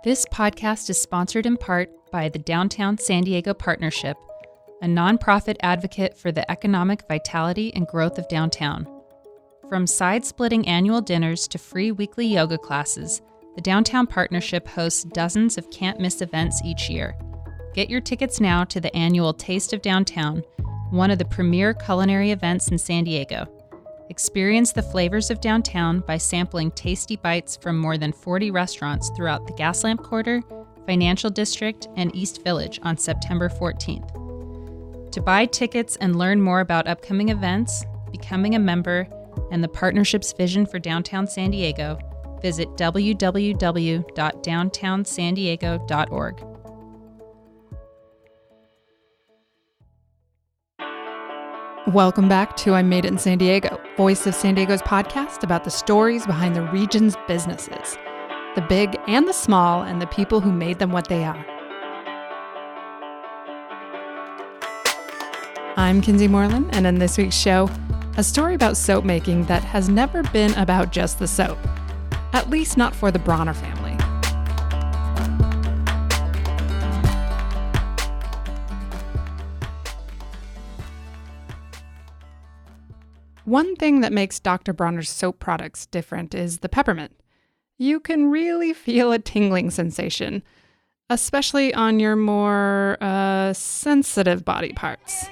This podcast is sponsored in part by the Downtown San Diego Partnership, a nonprofit advocate for the economic vitality and growth of downtown. From side-splitting annual dinners to free weekly yoga classes, the Downtown Partnership hosts dozens of can't-miss events each year. Get your tickets now to the annual Taste of Downtown, one of the premier culinary events in San Diego. Experience the flavors of downtown by sampling tasty bites from more than 40 restaurants throughout the Gaslamp Quarter, Financial District, and East Village on September 14th. To buy tickets and learn more about upcoming events, becoming a member, and the partnership's vision for downtown San Diego, visit www.downtownsandiego.org. Welcome back to I Made It in San Diego, Voice of San Diego's podcast about the stories behind the region's businesses, the big and the small, and the people who made them what they are. I'm Kinsey Moreland, and in this week's show, a story about soap making that has never been about just the soap, at least not for the Bronner family. One thing that makes Dr. Bronner's soap products different is the peppermint. You can really feel a tingling sensation, especially on your more sensitive body parts.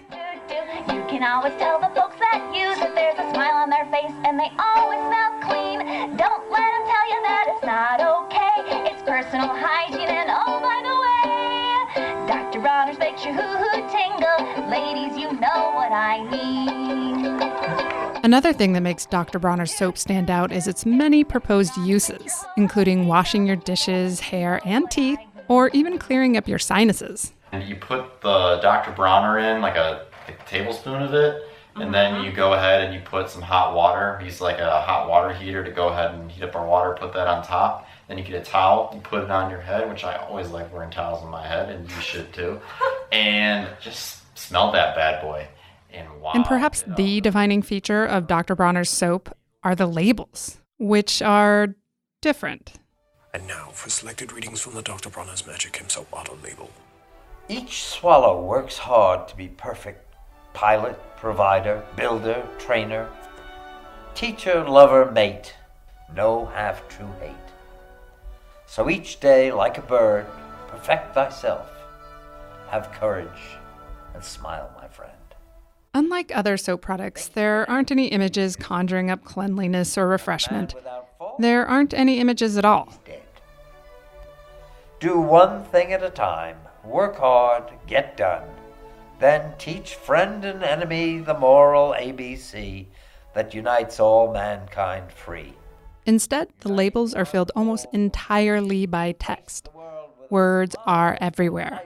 You can always tell the folks that use it, there's a smile on their face and they always smell clean. Don't let them tell you that it's not okay. It's personal hygiene and oh, by the way, Dr. Bronner's makes your hoo-hoo tingle. Ladies, you know what I mean. Another thing that makes Dr. Bronner's soap stand out is its many proposed uses, including washing your dishes, hair, and teeth, or even clearing up your sinuses. And you put the Dr. Bronner in, like a tablespoon of it, and then you go ahead and you put some hot water. Use like a hot water heater to go ahead and heat up our water, put that on top. Then you get a towel, you put it on your head, which I always like wearing towels on my head, and you should too. And just smell that bad boy. And perhaps the defining feature of Dr. Bronner's soap are the labels, which are different. And now for selected readings from the Dr. Bronner's Magic Him Soap Bottle label. Each swallow works hard to be perfect. Pilot, provider, builder, trainer, teacher, lover, mate, no half-true hate. So each day, like a bird, perfect thyself. Have courage and smile, my friend. Unlike other soap products, there aren't any images conjuring up cleanliness or refreshment. There aren't any images at all. Do one thing at a time. Work hard, get done. Then teach friend and enemy the moral ABC that unites all mankind free. Instead, the labels are filled almost entirely by text. Words are everywhere.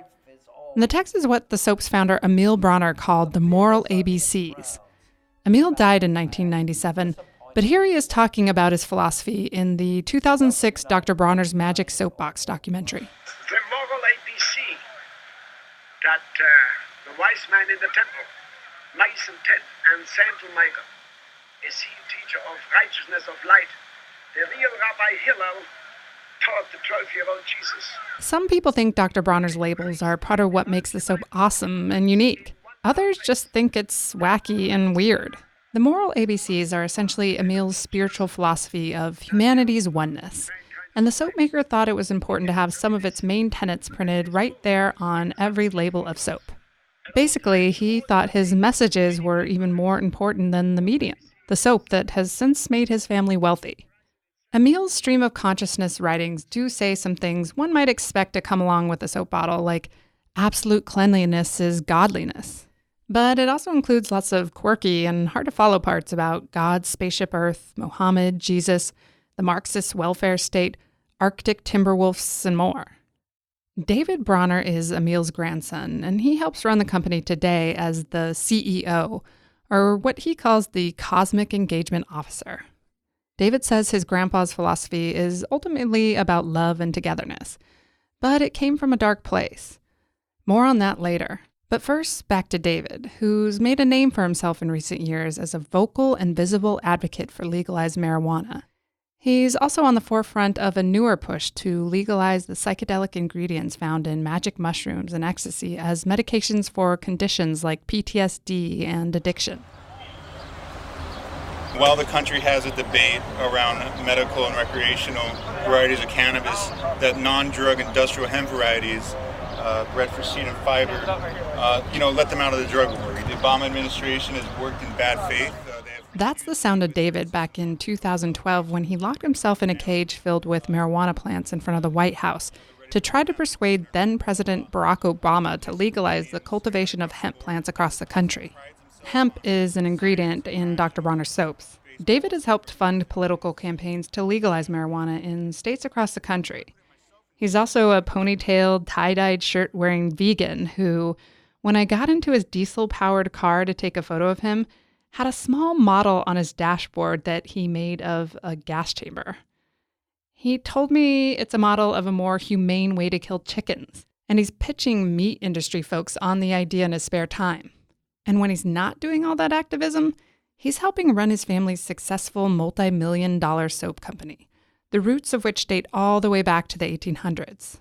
And the text is what the soap's founder Emil Bronner called the moral ABCs. Emil died in 1997, but here he is talking about his philosophy in the 2006 Dr. Bronner's Magic Soapbox documentary. The moral ABC that the wise man in the temple, nice and and sandal maker, is he teacher of righteousness of light. The real Rabbi Hillel taught the 12-year-old Jesus. Some people think Dr. Bronner's labels are part of what makes the soap awesome and unique. Others just think it's wacky and weird. The moral ABCs are essentially Emil's spiritual philosophy of humanity's oneness. And the soap maker thought it was important to have some of its main tenets printed right there on every label of soap. Basically, he thought his messages were even more important than the medium, the soap that has since made his family wealthy. Emil's stream of consciousness writings do say some things one might expect to come along with a soap bottle, like absolute cleanliness is godliness. But it also includes lots of quirky and hard-to-follow parts about God's Spaceship Earth, Mohammed, Jesus, the Marxist welfare state, Arctic timberwolves, and more. David Bronner is Emil's grandson, and he helps run the company today as the CEO, or what he calls the Cosmic Engagement Officer. David says his grandpa's philosophy is ultimately about love and togetherness, but it came from a dark place. More on that later. But first, back to David, who's made a name for himself in recent years as a vocal and visible advocate for legalized marijuana. He's also on the forefront of a newer push to legalize the psychedelic ingredients found in magic mushrooms and ecstasy as medications for conditions like PTSD and addiction. While the country has a debate around medical and recreational varieties of cannabis, that non-drug industrial hemp varieties, bred for seed and fiber, let them out of the drug war. The Obama administration has worked in bad faith. That's the sound of David back in 2012 when he locked himself in a cage filled with marijuana plants in front of the White House to try to persuade then-President Barack Obama to legalize the cultivation of hemp plants across the country. Hemp is an ingredient in Dr. Bronner's soaps. David has helped fund political campaigns to legalize marijuana in states across the country. He's also a ponytailed, tie-dyed shirt-wearing vegan who, when I got into his diesel-powered car to take a photo of him, had a small model on his dashboard that he made of a gas chamber. He told me it's a model of a more humane way to kill chickens, and he's pitching meat industry folks on the idea in his spare time. And when he's not doing all that activism, he's helping run his family's successful multi-million-dollar soap company, the roots of which date all the way back to the 1800s.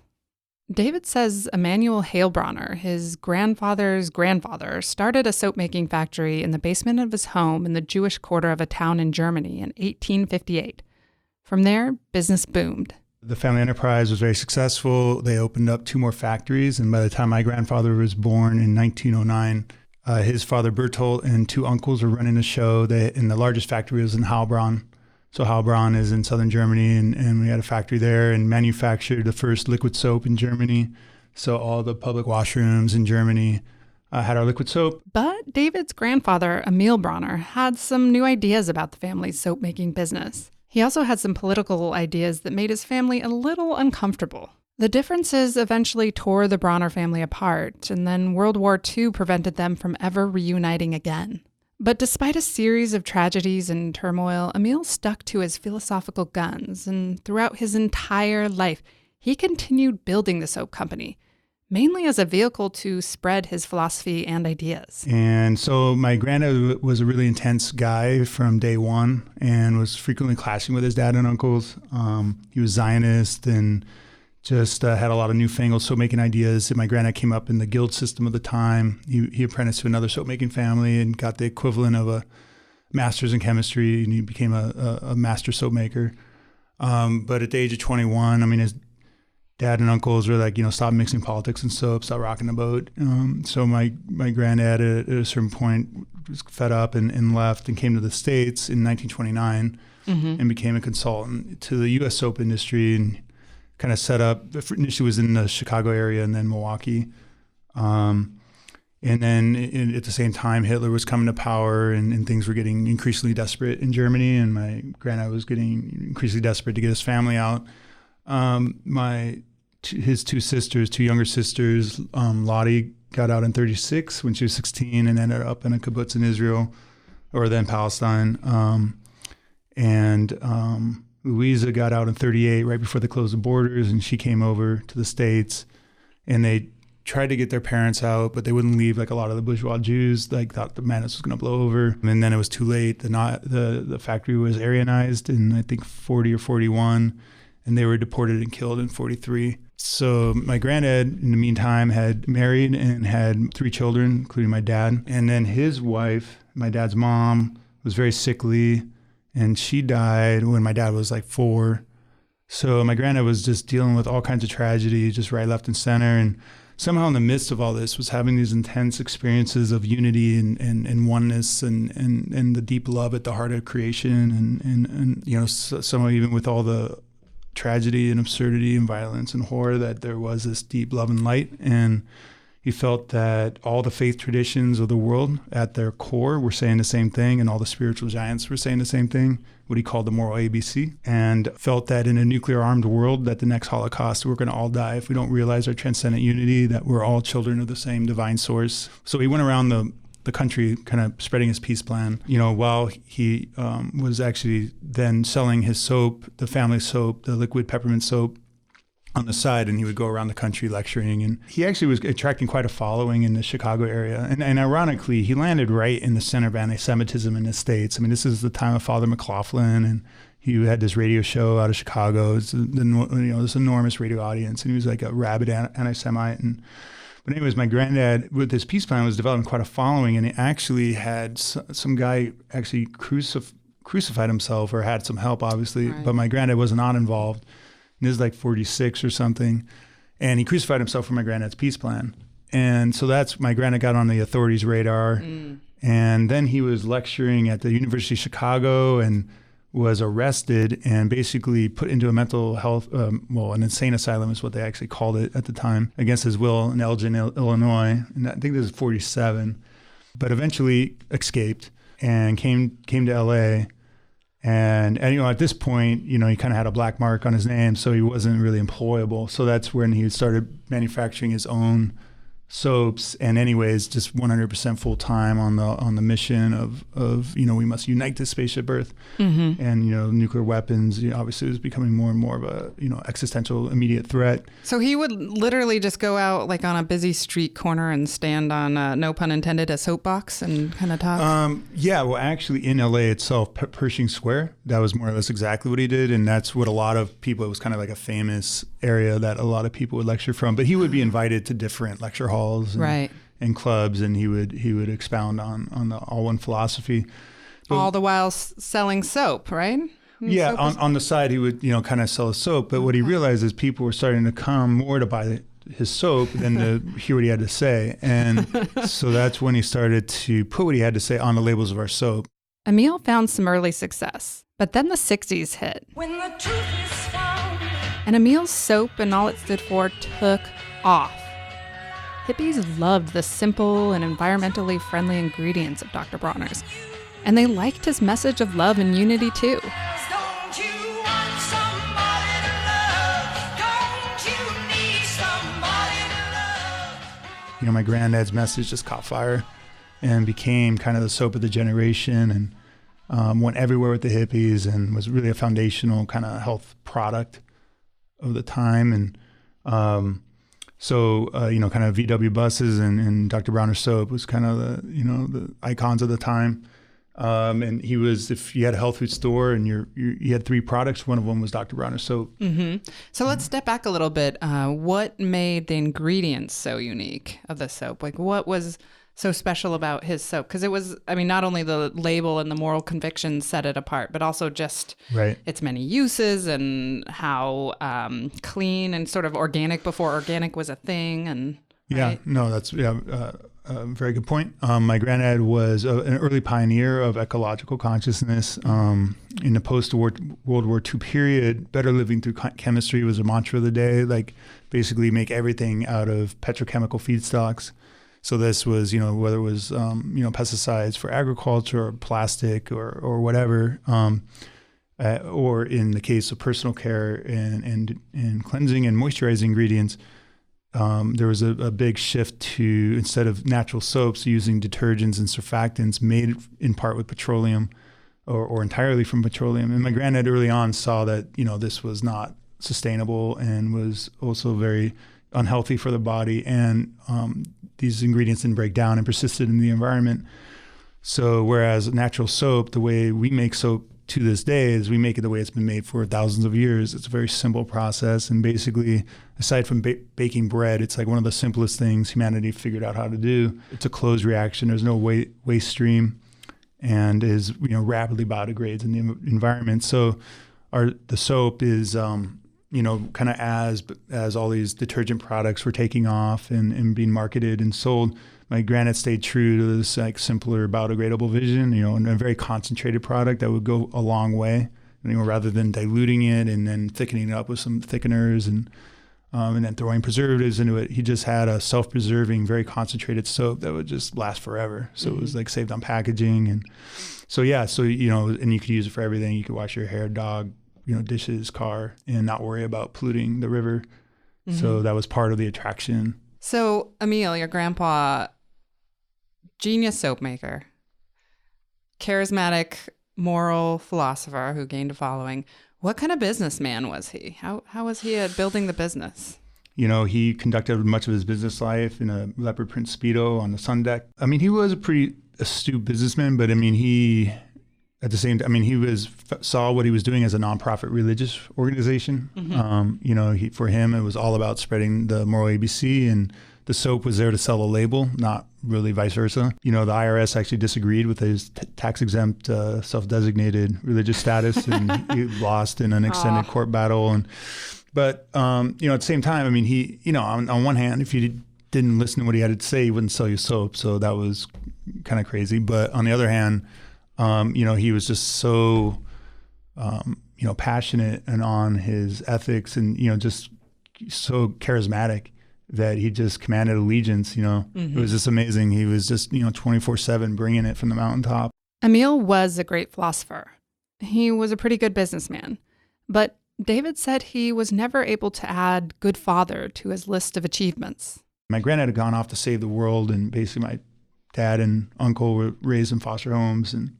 David says Emanuel Bronner, his grandfather's grandfather, started a soap-making factory in the basement of his home in the Jewish quarter of a town in Germany in 1858. From there, business boomed. The family enterprise was very successful. They opened up 2 more factories, and by the time my grandfather was born in 1909, his father Bertolt and 2 uncles were running the show. And the largest factory was in Heilbronn. So Heilbronn is in southern Germany, and we had a factory there and manufactured the first liquid soap in Germany. So all the public washrooms in Germany had our liquid soap. But David's grandfather, Emil Bronner, had some new ideas about the family's soap-making business. He also had some political ideas that made his family a little uncomfortable. The differences eventually tore the Bronner family apart, and then World War II prevented them from ever reuniting again. But despite a series of tragedies and turmoil, Emil stuck to his philosophical guns, and throughout his entire life, he continued building the soap company, mainly as a vehicle to spread his philosophy and ideas. And so my granddad was a really intense guy from day one and was frequently clashing with his dad and uncles. He was Zionist and just had a lot of newfangled soap-making ideas. And my granddad came up in the guild system of the time. He apprenticed to another soap-making family and got the equivalent of a master's in chemistry, and he became a master soap maker. But at the age of 21, his dad and uncles were like, stop mixing politics and soap, stop rocking the boat. So my granddad at a certain point was fed up and left and came to the States in 1929 and became a consultant to the U.S. soap industry and kind of set up. Initially was in the Chicago area and then Milwaukee. And then at the same time, Hitler was coming to power and things were getting increasingly desperate in Germany. And my granddad was getting increasingly desperate to get his family out. His 2 younger sisters, Lottie got out in 36 when she was 16 and ended up in a kibbutz in Israel, or then Palestine. Louisa got out in 38 right before they closed the borders, and she came over to the States, and they tried to get their parents out, but they wouldn't leave. Like a lot of the bourgeois Jews, thought the madness was going to blow over. And then it was too late. The factory was Aryanized in, I think, 40 or 41, and they were deported and killed in 43. So my granddad, in the meantime, had married and had 3 children, including my dad. And then his wife, my dad's mom, was very sickly, and she died when my dad was like 4. So my granddad was just dealing with all kinds of tragedy, just right, left, and center. And somehow in the midst of all this was having these intense experiences of unity and oneness and the deep love at the heart of creation. And somehow even with all the tragedy and absurdity and violence and horror, that there was this deep love and light. And he felt that all the faith traditions of the world at their core were saying the same thing, and all the spiritual giants were saying the same thing, what he called the moral ABC, and felt that in a nuclear-armed world, that the next Holocaust, we're going to all die if we don't realize our transcendent unity, that we're all children of the same divine source. So he went around the country kind of spreading his peace plan, while he was actually then selling his soap, the family soap, the liquid peppermint soap, on the side, and he would go around the country lecturing. And he actually was attracting quite a following in the Chicago area. And ironically, he landed right in the center of anti-Semitism in the States. This is the time of Father McLaughlin, and he had this radio show out of Chicago. It's this enormous radio audience, and he was like a rabid anti-Semite. But anyways, my granddad, with his peace plan, was developing quite a following, and he actually had some guy actually crucified himself, or had some help, obviously. Right. But my granddad was not involved. And this is like 46 or something, and he crucified himself for my granddad's peace plan. And so that's, my granddad got on the authorities' radar. And then he was lecturing at the University of Chicago and was arrested and basically put into a mental health, an insane asylum is what they actually called it at the time, against his will in Elgin, Illinois. And I think this is 47, but eventually escaped and came to LA. And at this point, he kind of had a black mark on his name, so he wasn't really employable. So that's when he started manufacturing his own soaps, and anyways, just 100% full time on the mission of we must unite the Spaceship Earth, and nuclear weapons. Obviously, it was becoming more and more of a existential, immediate threat. So he would literally just go out like on a busy street corner and stand on, no pun intended, a soapbox and kind of talk. Yeah, well, actually, in LA itself, Pershing Square, that was more or less exactly what he did, and that's what a lot of people. It was kind of like a famous area that a lot of people would lecture from. But he would be invited to different lecture halls. And clubs, and he would expound on the all one philosophy, but, all the while selling soap, right? Yeah, on the side he would kind of sell a soap, but what he realized is people were starting to come more to buy his soap than to hear what he had to say, and so that's when he started to put what he had to say on the labels of our soap. Emil found some early success, but then the 60s hit, when the truth is found, and Emil's soap and all it stood for took off. Hippies loved the simple and environmentally friendly ingredients of Dr. Bronner's, and they liked his message of love and unity too. My granddad's message just caught fire and became kind of the soap of the generation, and went everywhere with the hippies, and was really a foundational kind of health product of the time. And So, kind of VW buses and Dr. Bronner soap was kind of the icons of the time. And he was, if you had a health food store and you had 3 products, one of them was Dr. Bronner soap. So let's step back a little bit. What made the ingredients so unique of the soap? Like, what was so special about his soap? Because it was, not only the label and the moral convictions set it apart, but also just its many uses and how clean and sort of organic before organic was a thing. And that's a very good point. My granddad was an early pioneer of ecological consciousness. In the post-World War II period, better living through chemistry was a mantra of the day, like basically make everything out of petrochemical feedstocks. So this was, whether it was, pesticides for agriculture or plastic or whatever, or in the case of personal care and cleansing and moisturizing ingredients, there was a big shift to, instead of natural soaps, using detergents and surfactants made in part with petroleum or entirely from petroleum. And my granddad early on saw that, this was not sustainable and was also very unhealthy for the body, and these ingredients didn't break down and persisted in the environment. So whereas natural soap, the way we make soap to this day is we make it the way it's been made for thousands of years. It's a very simple process, and basically, aside from baking bread, it's like one of the simplest things humanity figured out how to do. It's a closed reaction. There's no waste stream, and is rapidly biodegrades in the environment. So the soap is kind of as all these detergent products were taking off and being marketed and sold, my granddad stayed true to this like simpler, biodegradable vision, and a very concentrated product that would go a long way, rather than diluting it and then thickening it up with some thickeners and then throwing preservatives into it. He just had a self-preserving, very concentrated soap that would just last forever. So it was like saved on packaging. And so, and you could use it for everything. You could wash your hair, dog, dishes, car, and not worry about polluting the river. So that was part of the attraction. So Emil, your grandpa, genius soap maker, charismatic moral philosopher who gained a following. What kind of businessman was he? How was he at building the business? He conducted much of his business life in a leopard print Speedo on the sun deck. He was a pretty astute businessman, but he at the same time, I mean, he saw what he was doing as a nonprofit religious organization. For him, it was all about spreading the moral ABC, and the soap was there to sell a label, not really vice versa. The IRS actually disagreed with his tax-exempt, self-designated religious status, and he lost in an extended court battle. But at the same time, I mean, he, on one hand, if you didn't listen to what he had to say, he wouldn't sell you soap. So that was kind of crazy. But on the other hand, he was just so, passionate and on his ethics and, just so charismatic that he just commanded allegiance. It was just amazing. He was just, 24/7 bringing it from the mountaintop. Emil was a great philosopher. He was a pretty good businessman. But David said he was never able to add good father to his list of achievements. My granddad had gone off to save the world, and basically my dad and uncle were raised in foster homes, and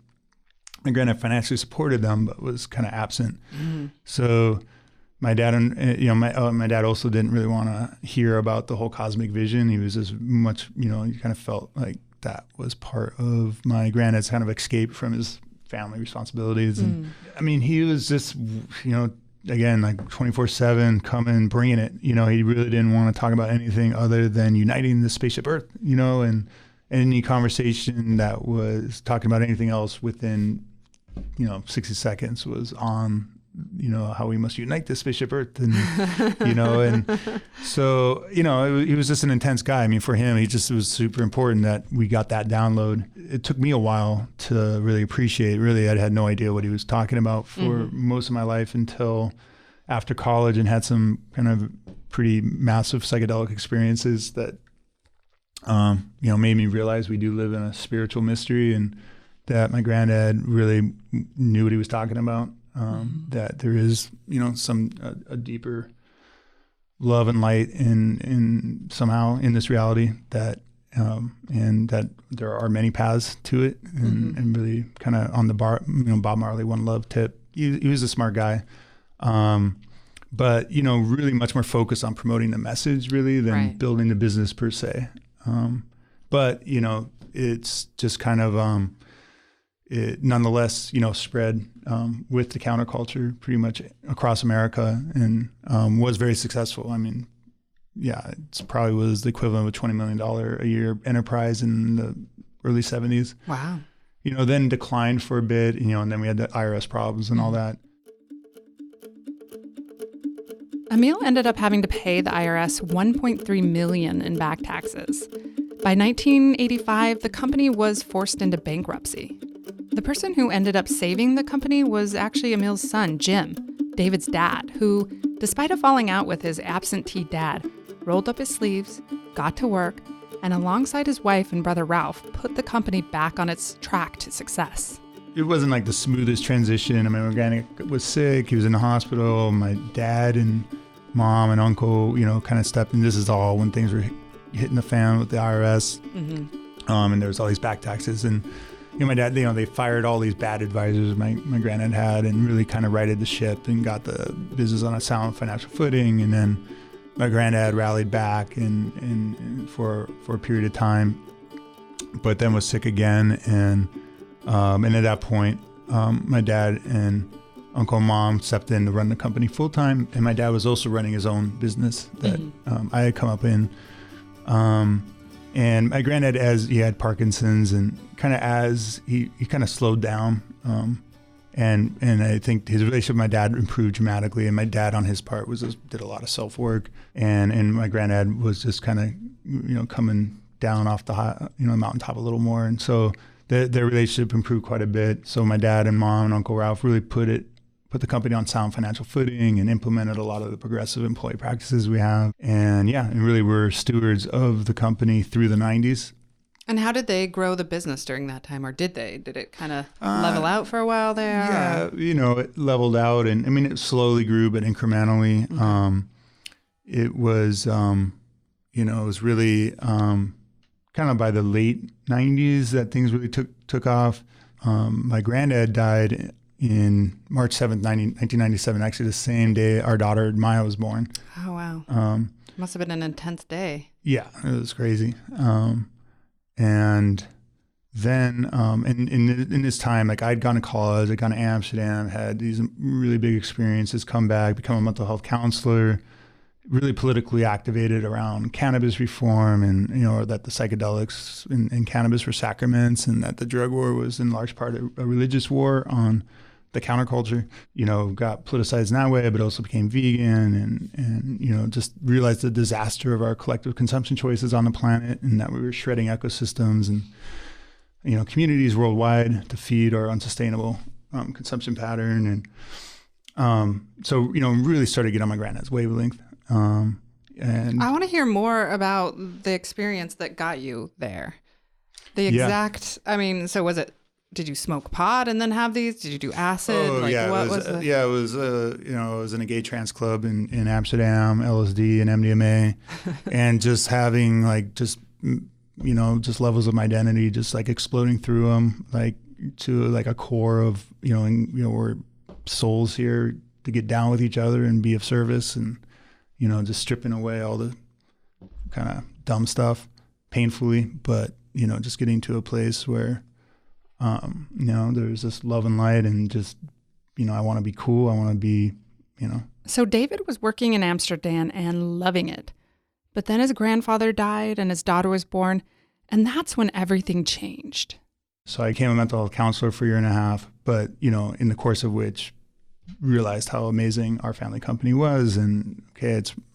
my granddad financially supported them, but was kind of absent. So my dad and my dad also didn't really want to hear about the whole cosmic vision. He was as much, he kind of felt like that was part of my granddad's kind of escape from his family responsibilities. And I mean, he was just, again, like 24/7 coming, bringing it. He really didn't want to talk about anything other than uniting the Spaceship Earth, and any conversation that was talking about anything else within 60 seconds was on, how we must unite the Spaceship Earth. And, and so, he was just an intense guy. I mean, for him, it was super important that we got that download. It took me a while to really appreciate. Really, I had no idea what he was talking about for most of my life until after college, and had some kind of pretty massive psychedelic experiences that, made me realize we do live in a spiritual mystery, and that my granddad really knew what he was talking about. That there is, a deeper love and light in somehow in this reality, that, and that there are many paths to it, and really kind of on the Bob Marley One Love tip. He was a smart guy. But, really much more focused on promoting the message really than building the business per se. But, it's just kind of, it nonetheless, spread with the counterculture pretty much across America, and was very successful. I mean, it probably was the equivalent of a $20 million a year enterprise in the early 70s. Wow. Then declined for a bit, and then we had the IRS problems and all that. Emil ended up having to pay the IRS $1.3 million in back taxes. By 1985, the company was forced into bankruptcy. The person who ended up saving the company was actually Emil's son, Jim, David's dad, who, despite a falling out with his absentee dad, rolled up his sleeves, got to work, and alongside his wife and brother Ralph, put the company back on its track to success. It wasn't like the smoothest transition. I mean, my granddad was sick. He was in the hospital. My dad and mom and uncle, kind of stepped in. This is all when things were hitting the fan with the IRS. And there was all these back taxes. And, my dad, they fired all these bad advisors my granddad had, and really kind of righted the ship and got the business on a sound financial footing. And then my granddad rallied back and for a period of time, but then was sick again. And at that point, my dad and uncle and mom stepped in to run the company full time. And my dad was also running his own business that I had come up in. And my granddad, as he had Parkinson's, and kind of as he kind of slowed down, and I think his relationship with my dad improved dramatically. And my dad, on his part, did a lot of self work, and my granddad was just kind of coming down off the mountaintop a little more. And so their relationship improved quite a bit. So my dad and mom and Uncle Ralph really put the company on sound financial footing and implemented a lot of the progressive employee practices we have. And really were stewards of the company through the 90s. And how did they grow the business during that time? Or did they? Did it kind of level out for a while there? Yeah, it leveled out. And I mean, it slowly grew, but incrementally. It was, it was really kind of by the late 90s that things really took off. My granddad died in March 7th, 1997, actually the same day our daughter Maya was born. Oh, wow. Must have been an intense day. Yeah, it was crazy. And then in this time, like I'd gone to college, I'd gone to Amsterdam, had these really big experiences, come back, become a mental health counselor, really politically activated around cannabis reform and, that the psychedelics and cannabis were sacraments and that the drug war was in large part a religious war on the counterculture, got politicized in that way, but also became vegan and just realized the disaster of our collective consumption choices on the planet and that we were shredding ecosystems and, communities worldwide to feed our unsustainable consumption pattern. And so, really started to get on my granddad's wavelength. And I want to hear more about the experience that got you there. The exact, so was it, did you smoke pot and then have these? Did you do acid? It was I was in a gay trans club in Amsterdam, LSD and MDMA, and just having just levels of my identity, just like exploding through them, like to like a core of, we're souls here to get down with each other and be of service and, just stripping away all the kind of dumb stuff painfully, but, just getting to a place where, there's this love and light and just, I want to be cool. I want to be, So David was working in Amsterdam and loving it. But then his grandfather died and his daughter was born. And that's when everything changed. So I became a mental health counselor for a year and a half, but, in the course of which realized how amazing our family company was. And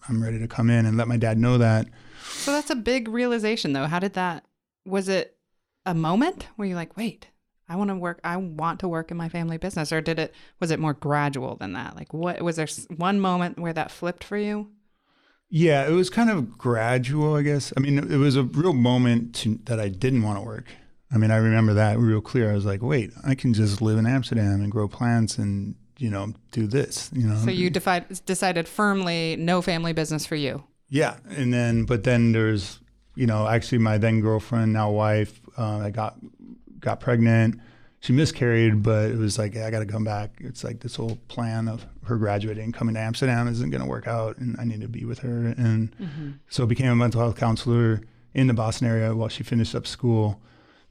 I'm ready to come in and let my dad know that. So that's a big realization though. Was it a moment where you're like, wait, I want to work in my family business? Or was it more gradual than that? Like was there one moment where that flipped for you? Yeah, it was kind of gradual, I guess. I mean, it was a real moment that I didn't want to work. I mean, I remember that real clear. I was like, wait, I can just live in Amsterdam and grow plants and, do this, So you decided firmly no family business for you. Yeah. But then there's, actually my then girlfriend, now wife, I got pregnant. She miscarried, but it was like, I got to come back. It's like this whole plan of her graduating, coming to Amsterdam isn't going to work out, and I need to be with her. And so I became a mental health counselor in the Boston area while she finished up school.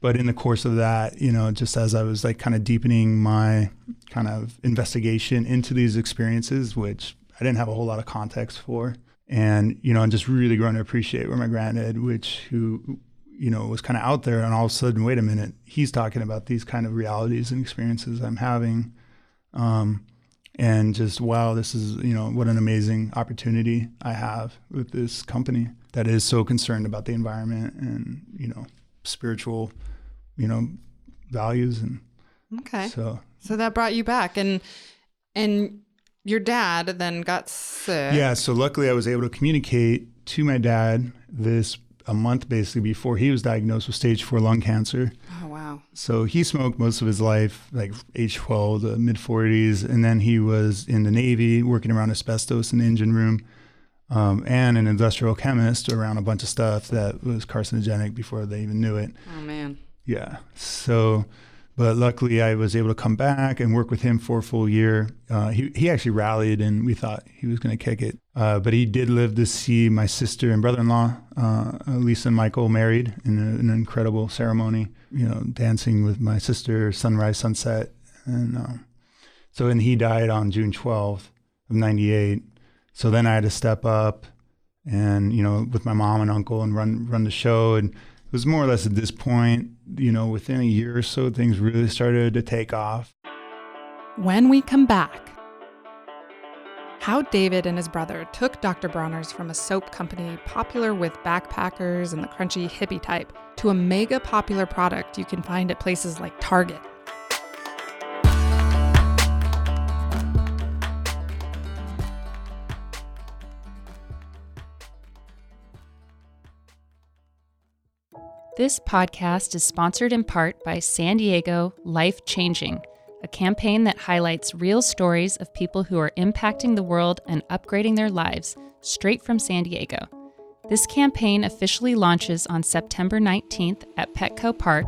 But in the course of that, just as I was like kind of deepening my kind of investigation into these experiences, which I didn't have a whole lot of context for, and, I'm just really growing to appreciate where my granddad, who was kind of out there, and all of a sudden, wait a minute, he's talking about these kind of realities and experiences I'm having. And just, wow, this is, what an amazing opportunity I have with this company that is so concerned about the environment and, spiritual, values. And okay. So that brought you back, and your dad then got sick. Yeah. So luckily I was able to communicate to my dad a month basically before he was diagnosed with stage 4 lung cancer. Oh, wow. So he smoked most of his life, like age 12 to mid 40s. And then he was in the Navy working around asbestos in the engine room, and an industrial chemist around a bunch of stuff that was carcinogenic before they even knew it. Oh, man. Yeah. So, but luckily I was able to come back and work with him for a full year. He actually rallied and we thought he was going to kick it. But he did live to see my sister and brother-in-law, Lisa and Michael, married in an incredible ceremony, dancing with my sister, sunrise, sunset. And and he died on June 12th of 98. So then I had to step up and, with my mom and uncle and run the show. And it was more or less at this point, within a year or so, things really started to take off. When we come back, how David and his brother took Dr. Bronner's from a soap company popular with backpackers and the crunchy hippie type to a mega popular product you can find at places like Target. This podcast is sponsored in part by San Diego Life Changing, a campaign that highlights real stories of people who are impacting the world and upgrading their lives straight from San Diego. This campaign officially launches on September 19th at Petco Park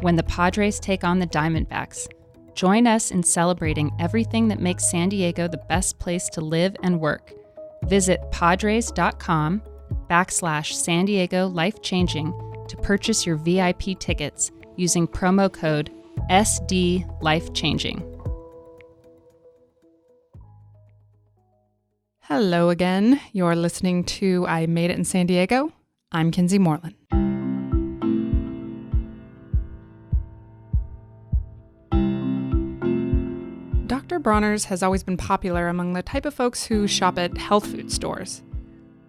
when the Padres take on the Diamondbacks. Join us in celebrating everything that makes San Diego the best place to live and work. Visit padres.com/San Diego Life Changing to purchase your VIP tickets using promo code SDLifeChanging. Hello again. You're listening to I Made It in San Diego. I'm Kinsey Moreland. Dr. Bronner's has always been popular among the type of folks who shop at health food stores.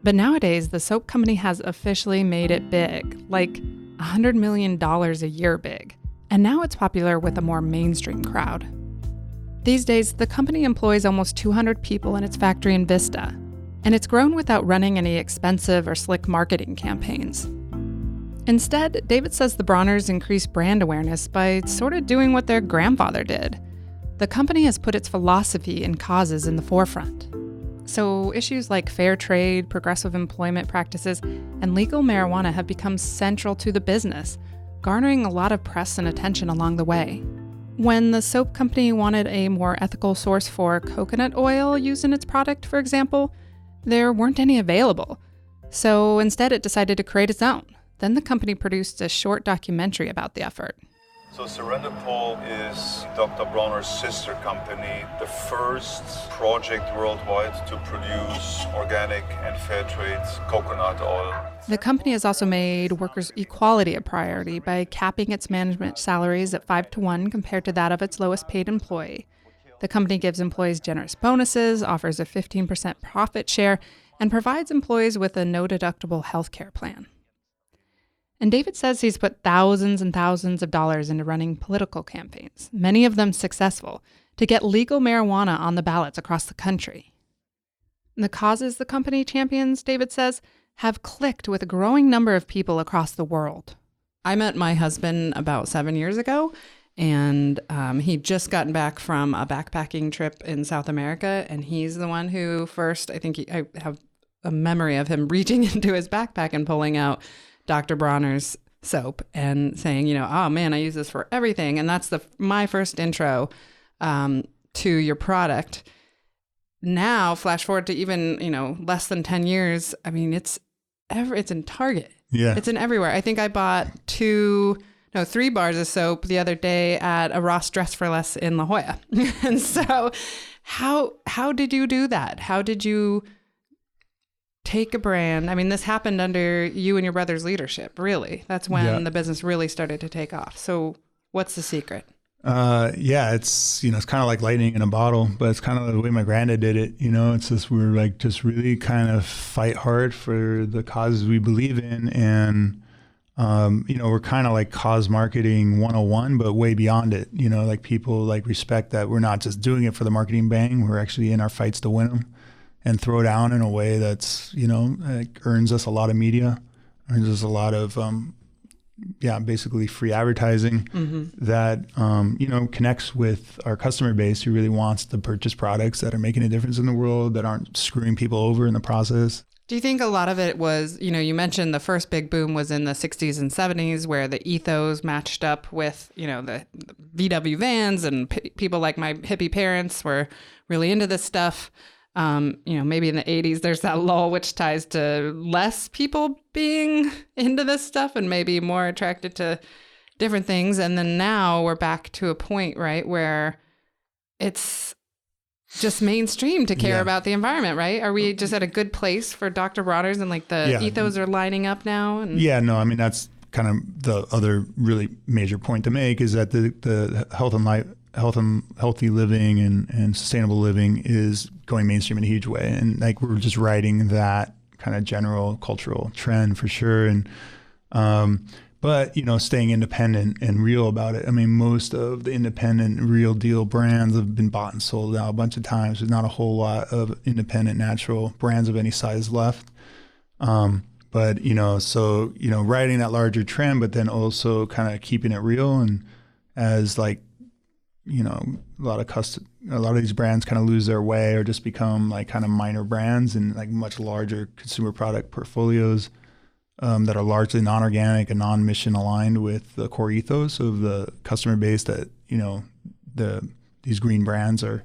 But nowadays, the soap company has officially made it big, like $100 million a year big. And now it's popular with a more mainstream crowd. These days, the company employs almost 200 people in its factory in Vista, and it's grown without running any expensive or slick marketing campaigns. Instead, David says the Bronners increase brand awareness by sort of doing what their grandfather did. The company has put its philosophy and causes in the forefront. So issues like fair trade, progressive employment practices, and legal marijuana have become central to the business, garnering a lot of press and attention along the way. When the soap company wanted a more ethical source for coconut oil used in its product, for example, there weren't any available. So instead it decided to create its own. Then the company produced a short documentary about the effort. So Surrender Pole is Dr. Bronner's sister company, the first project worldwide to produce organic and fair trade coconut oil. The company has also made workers' equality a priority by capping its management salaries at 5-to-1 compared to that of its lowest paid employee. The company gives employees generous bonuses, offers a 15% profit share, and provides employees with a no-deductible health care plan. And David says he's put thousands and thousands of dollars into running political campaigns, many of them successful, to get legal marijuana on the ballots across the country. The causes the company champions, David says, have clicked with a growing number of people across the world. I met my husband about 7 years ago, and he'd just gotten back from a backpacking trip in South America, and he's the one who first, I have a memory of him reaching into his backpack and pulling out Dr. Bronner's soap and saying, oh man, I use this for everything. And that's my first intro to your product. Now, flash forward to even, less than 10 years. I mean, it's in Target. Yeah. It's in everywhere. I think I bought 3 bars of soap the other day at a Ross Dress for Less in La Jolla. And so how did you do that? How did you take a brand? I mean, this happened under you and your brother's leadership, really. That's when the business really started to take off. So what's the secret? It's, it's kind of like lightning in a bottle, but it's kind of the way my granddad did it. It's just, we're like, just really kind of fight hard for the causes we believe in. And, we're kind of like cause marketing 101, but way beyond it. Like people like respect that we're not just doing it for the marketing bang. We're actually in our fights to win them. And throw down in a way that's, earns us a lot of media, earns us a lot of, basically free advertising that, connects with our customer base who really wants to purchase products that are making a difference in the world, that aren't screwing people over in the process. Do you think a lot of it was, you mentioned the first big boom was in the 60s and 70s where the ethos matched up with, the VW vans and people like my hippie parents were really into this stuff. Maybe in the 80s, there's that lull, which ties to less people being into this stuff and maybe more attracted to different things. And then now we're back to a point, right, where it's just mainstream to care about the environment, right? Are we just at a good place for Dr. Bronner's and like the ethos are lining up now? And that's kind of the other really major point to make is that the health and healthy living and sustainable living is going mainstream in a huge way. And like we're just riding that kind of general cultural trend for sure. And, but staying independent and real about it. I mean, most of the independent real deal brands have been bought and sold out a bunch of times. There's not a whole lot of independent natural brands of any size left. But, riding that larger trend, but then also kind of keeping it real. And as like, a lot of these brands kind of lose their way or just become like kind of minor brands and like much larger consumer product portfolios that are largely non-organic and non-mission aligned with the core ethos of the customer base that, these green brands are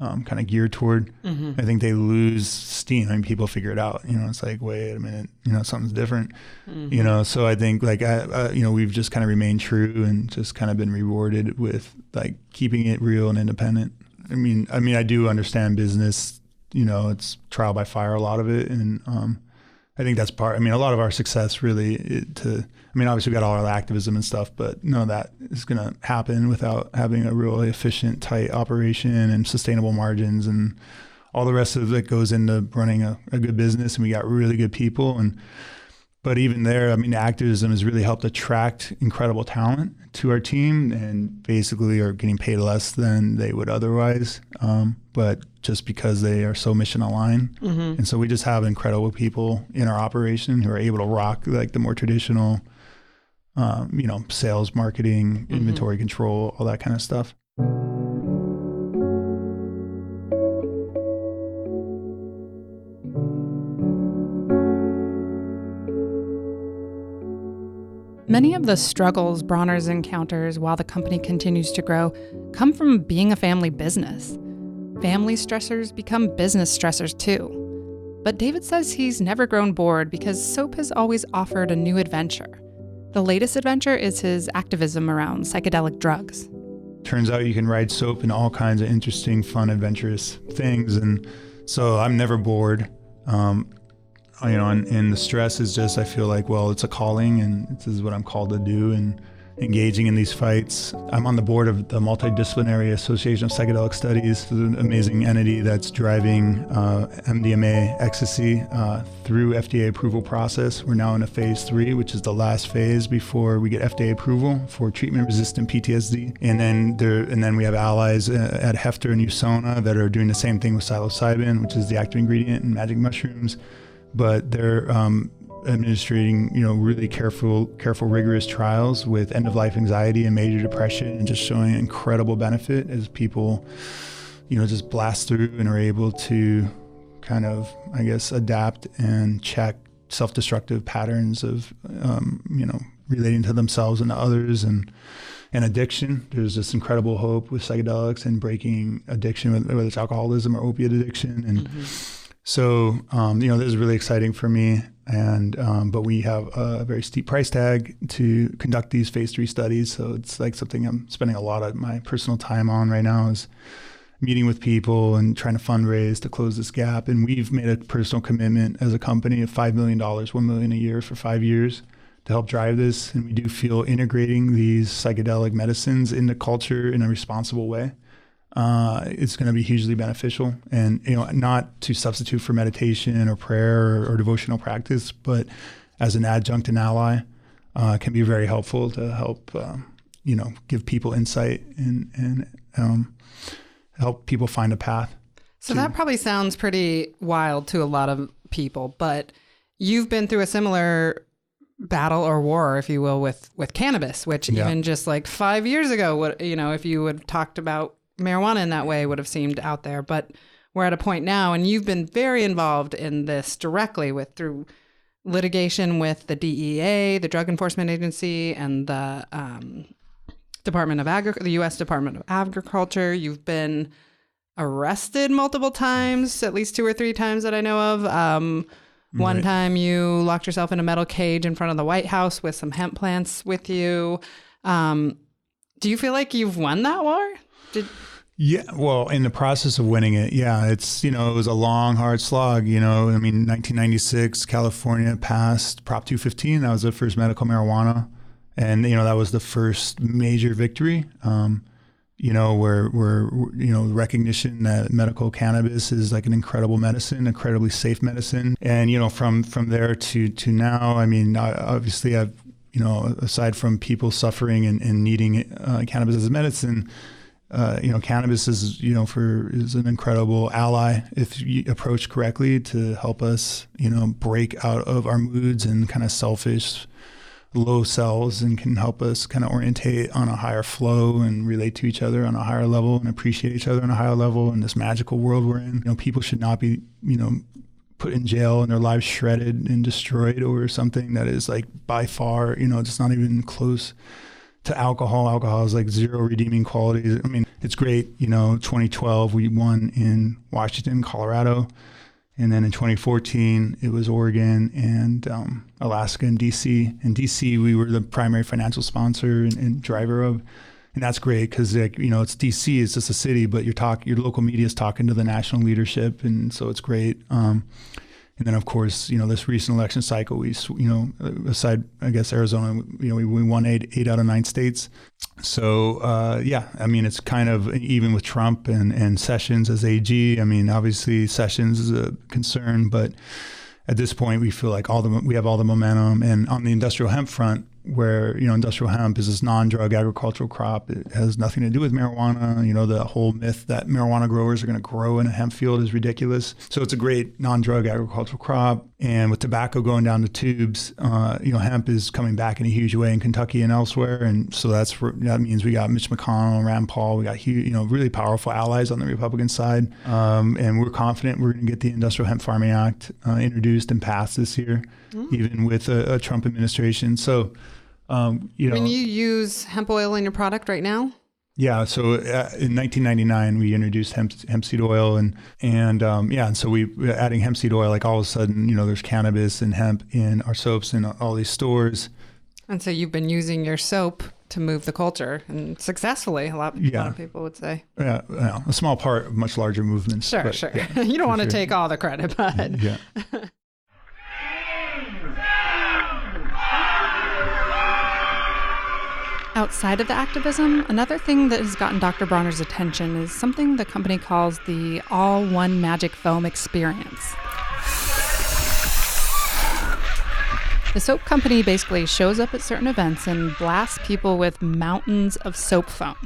kind of geared toward. I think they lose steam. I mean, people figure it out. It's like, wait a minute, something's different. So I think like we've just kind of remained true and just kind of been rewarded with like keeping it real and independent. I mean, I do understand business. It's trial by fire, a lot of it, and I think that's part. I mean, a lot of our success really obviously we got all our activism and stuff, but none of that is going to happen without having a really efficient, tight operation and sustainable margins and all the rest of it goes into running a good business. And we got really good people. But even there, I mean, activism has really helped attract incredible talent to our team and basically are getting paid less than they would otherwise. But just because they are so mission aligned. And so we just have incredible people in our operation who are able to rock like the more traditional, sales, marketing, inventory control, all that kind of stuff. Many of the struggles Bronner's encounters while the company continues to grow come from being a family business. Family stressors become business stressors too. But David says he's never grown bored because Soap has always offered a new adventure. The latest adventure is his activism around psychedelic drugs. Turns out you can ride Soap in all kinds of interesting, fun, adventurous things. And so I'm never bored. And the stress is just, I feel like, well, it's a calling and this is what I'm called to do and engaging in these fights. I'm on the board of the Multidisciplinary Association of Psychedelic Studies. It's an amazing entity that's driving MDMA ecstasy through FDA approval process. We're now in a phase 3, which is the last phase before we get FDA approval for treatment-resistant PTSD. And then we have allies at Hefter and USONA that are doing the same thing with psilocybin, which is the active ingredient in magic mushrooms. But they're administrating, really careful, rigorous trials with end-of-life anxiety and major depression and just showing incredible benefit as people, just blast through and are able to kind of, I guess, adapt and check self-destructive patterns of, relating to themselves and to others and addiction. There's this incredible hope with psychedelics and breaking addiction, whether it's alcoholism or opiate addiction. And so, this is really exciting for me. And, but we have a very steep price tag to conduct these phase 3 studies. So it's like something I'm spending a lot of my personal time on right now is meeting with people and trying to fundraise to close this gap. And we've made a personal commitment as a company of $5 million, $1 million a year for 5 years to help drive this. And we do feel integrating these psychedelic medicines into culture in a responsible way. It's going to be hugely beneficial and, not to substitute for meditation or prayer or devotional practice, but as an adjunct and ally, can be very helpful to help, give people insight and help people find a path. So that probably sounds pretty wild to a lot of people, but you've been through a similar battle or war, if you will, with cannabis, which even just like 5 years ago, if you would have talked about marijuana in that way would have seemed out there, but we're at a point now, and you've been very involved in this directly through litigation with the DEA, the Drug Enforcement Agency, and the the U.S. Department of Agriculture. You've been arrested multiple times, at least 2 or 3 times that I know of. One time you locked yourself in a metal cage in front of the White House with some hemp plants with you. Do you feel like you've won that war? Yeah, well, in the process of winning it, it's, it was a long, hard slog, 1996, California passed Prop 215. That was the first medical marijuana. And, that was the first major victory, where recognition that medical cannabis is like an incredible medicine, incredibly safe medicine. And, from there to now, obviously I've, aside from people suffering and needing cannabis as a medicine, cannabis is, is an incredible ally if you approach correctly to help us, break out of our moods and kind of selfish low selves and can help us kind of orientate on a higher flow and relate to each other on a higher level and appreciate each other on a higher level in this magical world we're in. People should not be, put in jail and their lives shredded and destroyed over something that is like by far, just not even close to alcohol. Alcohol is like zero redeeming qualities. it's great. 2012 we won in Washington, Colorado. And then in 2014, it was Oregon and Alaska and DC. In DC, we were the primary financial sponsor and driver of. And that's great because, it's DC, it's just a city, but your local media is talking to the national leadership. And so it's great. And then, of course, this recent election cycle, we, aside, I guess, Arizona, we won eight out of 9 states. So, it's kind of, even with Trump and Sessions as AG, obviously Sessions is a concern, but at this point, we feel like we have all the momentum. And on the industrial hemp front, where, industrial hemp is this non-drug agricultural crop. It has nothing to do with marijuana. The whole myth that marijuana growers are going to grow in a hemp field is ridiculous. So it's a great non-drug agricultural crop. And with tobacco going down to tubes, hemp is coming back in a huge way in Kentucky and elsewhere. And so that means we got Mitch McConnell, Rand Paul, we got huge, really powerful allies on the Republican side. And we're confident we're going to get the Industrial Hemp Farming Act introduced and passed this year, even with a Trump administration. So, When you use hemp oil in your product right now? Yeah. So in 1999, we introduced hemp seed oil and so we adding hemp seed oil, like all of a sudden, there's cannabis and hemp in our soaps and all these stores. And so you've been using your soap to move the culture, and successfully, a lot of people would say. Yeah, a small part of much larger movements. Sure. Yeah, you don't want to take all the credit, but. Yeah. Outside of the activism, another thing that has gotten Dr. Bronner's attention is something the company calls the all-one magic foam experience. The soap company basically shows up at certain events and blasts people with mountains of soap foam.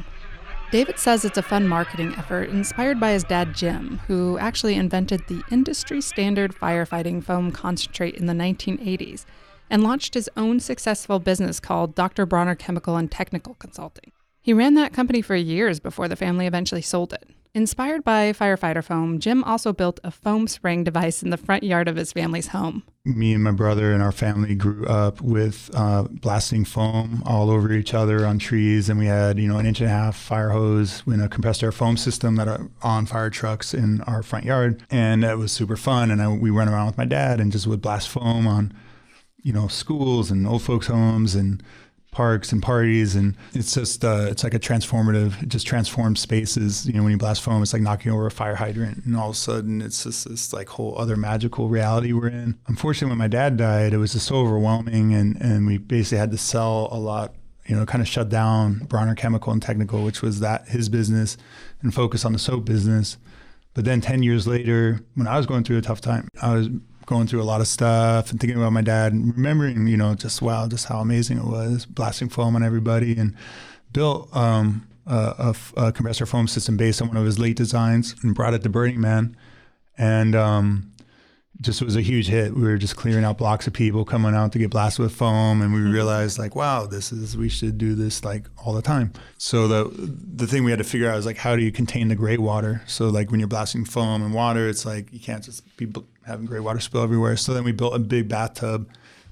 David says it's a fun marketing effort inspired by his dad, Jim, who actually invented the industry-standard firefighting foam concentrate in the 1980s. And launched his own successful business called Dr. Bronner Chemical and Technical Consulting. He ran that company for years before the family eventually sold it. Inspired by firefighter foam, Jim also built a foam spraying device in the front yard of his family's home. Me and my brother and our family grew up with blasting foam all over each other on trees, and we had, an 1.5-inch fire hose in a compressed air foam system that are on fire trucks in our front yard, and it was super fun. And we went around with my dad and just would blast foam on schools and old folks' homes and parks and parties. And it's just, it's like it just transforms spaces. When you blast foam, it's like knocking over a fire hydrant, and all of a sudden it's just this like whole other magical reality we're in. Unfortunately, when my dad died, it was just so overwhelming, and we basically had to sell a lot, kind of shut down Bronner Chemical and Technical, which was his business, and focus on the soap business. But then 10 years later, when I was going through a tough time, I was going through a lot of stuff and thinking about my dad and remembering, just how amazing it was, blasting foam on everybody, and built a compressor foam system based on one of his late designs and brought it to Burning Man. And just was a huge hit. We were just clearing out blocks of people coming out to get blasted with foam, and we realized wow, we should do this all the time. So the thing we had to figure out is how do you contain the gray water? So when you're blasting foam and water, it's you can't just be having gray water spill everywhere. So then we built a big bathtub,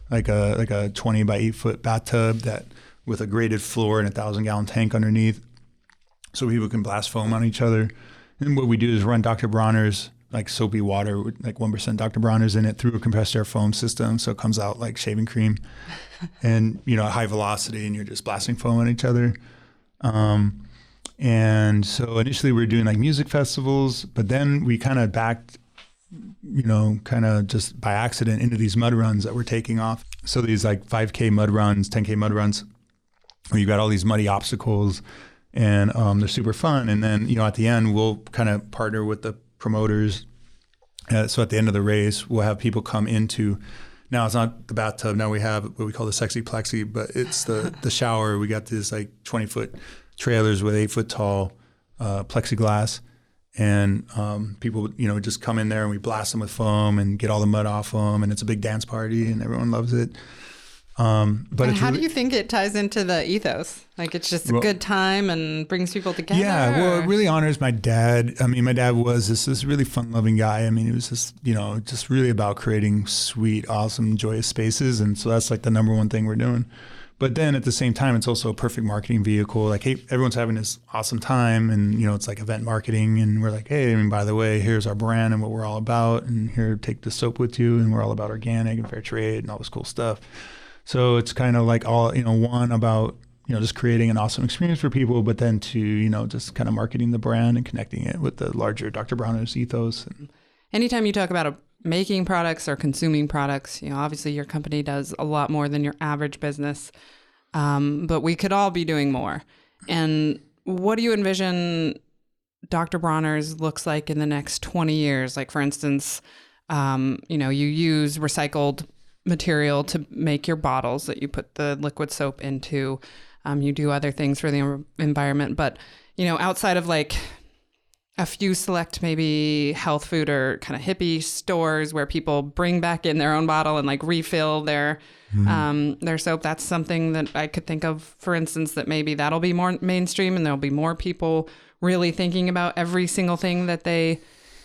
like a 20 by 8 foot bathtub with a graded floor and a 1,000-gallon tank underneath, so people can blast foam on each other. And what we do is run Dr. Bronner's soapy water with 1% Dr. Bronner's in it through a compressed air foam system, so it comes out like shaving cream, and at high velocity, and you're just blasting foam on each other. And so initially we were doing music festivals, but then we kind of backed, kind of just by accident into these mud runs that were taking off. So these 5K mud runs, 10K mud runs, where you've got all these muddy obstacles, and they're super fun. And then at the end we'll kind of partner with the promoters. So at the end of the race, we'll have people come into, now it's not the bathtub, now we have what we call the sexy plexi, but it's the shower. We got this 20-foot trailers with 8-foot tall plexiglass, and people just come in there and we blast them with foam and get all the mud off them, and it's a big dance party and everyone loves it. But how do you think it ties into the ethos? It's just a good time and brings people together? Yeah, well, it really honors my dad. My dad was this really fun-loving guy. He was just really about creating sweet, awesome, joyous spaces. And so that's the number one thing we're doing. But then at the same time, it's also a perfect marketing vehicle. Like, hey, everyone's having this awesome time, and it's like event marketing, and we're like, hey, by the way, here's our brand and what we're all about, and here, take the soap with you, and we're all about organic and fair trade and all this cool stuff. So it's kind of like all, one about just creating an awesome experience for people, but then two, just kind of marketing the brand and connecting it with the larger Dr. Bronner's ethos. Anytime you talk about making products or consuming products, obviously your company does a lot more than your average business, but we could all be doing more. And what do you envision Dr. Bronner's looks like in the next 20 years? Like, for instance, you use recycled material to make your bottles that you put the liquid soap into. You do other things for the environment, but, outside of like a few select maybe health food or kind of hippie stores where people bring back in their own bottle and like refill their soap. That's something that I could think of, for instance, that maybe that'll be more mainstream and there'll be more people really thinking about every single thing that they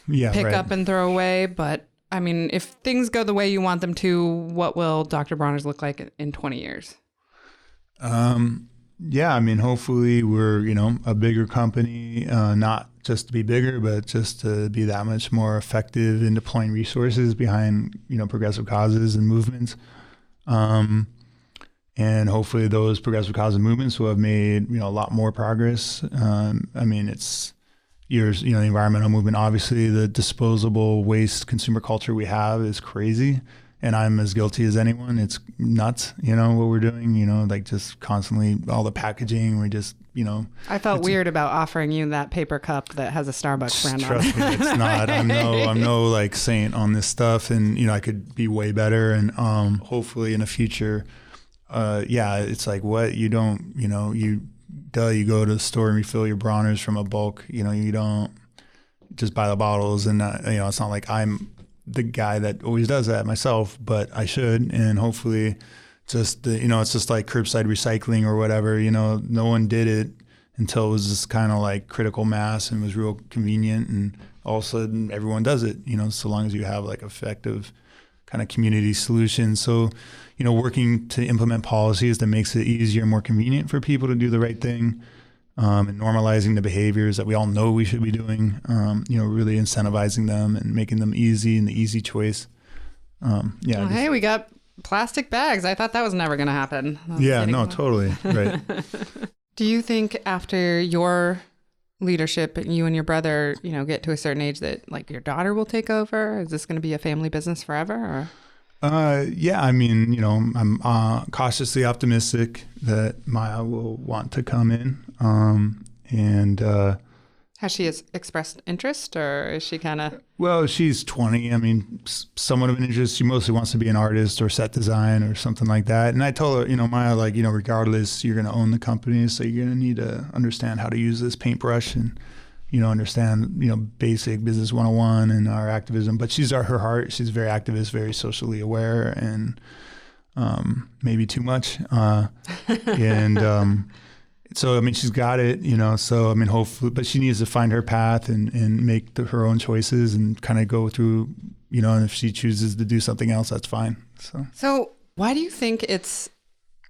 pick up and throw away. But I mean, if things go the way you want them to, what will Dr. Bronner's look like in 20 years? Yeah, I mean, hopefully we're, a bigger company, not just to be bigger, but just to be that much more effective in deploying resources behind, progressive causes and movements. And hopefully those progressive causes and movements will have made, a lot more progress. I mean, it's years, the environmental movement, obviously the disposable waste consumer culture we have is crazy. And I'm as guilty as anyone. It's nuts, what we're doing, like just constantly all the packaging. We just, I felt weird about offering you that paper cup that has a Starbucks brand on it. Trust me, it's not. I'm no like saint on this stuff, and I could be way better. And hopefully in the future, it's like what you don't, you go to the store and refill your Bronners from a bulk. You don't just buy the bottles, and it's not like I'm the guy that always does that myself, but I should. And hopefully just it's just like curbside recycling or whatever, no one did it until it was just kind of like critical mass and was real convenient, and all of a sudden everyone does it, so long as you have like effective kind of community solutions. So, working to implement policies that makes it easier and more convenient for people to do the right thing, and normalizing the behaviors that we all know we should be doing, really incentivizing them and making them easy and the easy choice. Hey, we got plastic bags. I thought that was never going to happen. Totally. Right. Do you think after your leadership, you and your brother, get to a certain age that like your daughter will take over? Is this going to be a family business forever? Or? I mean, I'm cautiously optimistic that Maya will want to come in. Has she expressed interest, or is she kind of? Well, she's 20. I mean, somewhat of an interest. She mostly wants to be an artist or set design or something like that. And I told her, Maya, like, regardless, you're going to own the company, so you're going to need to understand how to use this paintbrush and, understand, basic business 101 and our activism. But she's her heart. She's very activist, very socially aware, and maybe too much. So, I mean, she's got it, so, I mean, hopefully, but she needs to find her path and make her own choices and kind of go through, and if she chooses to do something else, that's fine. So why do you think it's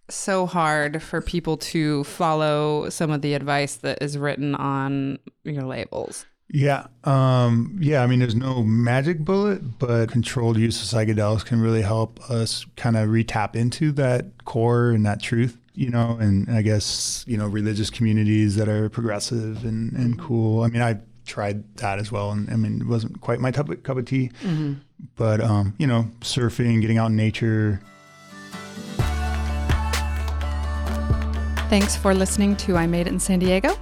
so hard for people to follow some of the advice that is written on your labels? Yeah. I mean, there's no magic bullet, but controlled use of psychedelics can really help us kind of re-tap into that core and that truth, and I guess, religious communities that are progressive and cool. I mean, I tried that as well. And I mean, it wasn't quite my cup of tea, but, surfing, getting out in nature. Thanks for listening to I Made It in San Diego.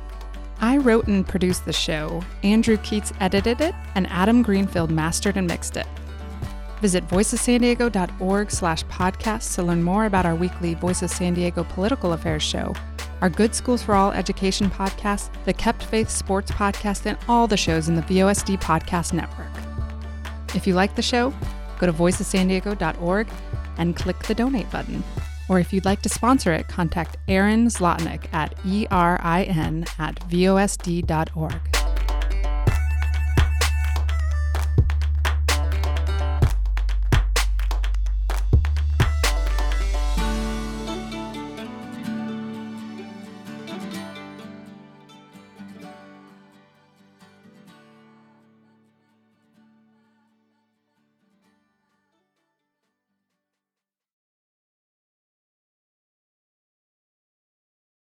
I wrote and produced the show, Andrew Keats edited it, and Adam Greenfield mastered and mixed it. Visit voicessandiego.org/podcasts to learn more about our weekly Voice of San Diego political affairs show, our Good Schools for All education podcast, the Kept Faith Sports podcast, and all the shows in the VOSD podcast network. If you like the show, go to voicessandiego.org and click the donate button. Or if you'd like to sponsor it, contact Aaron Zlotnick at erin@vosd.org.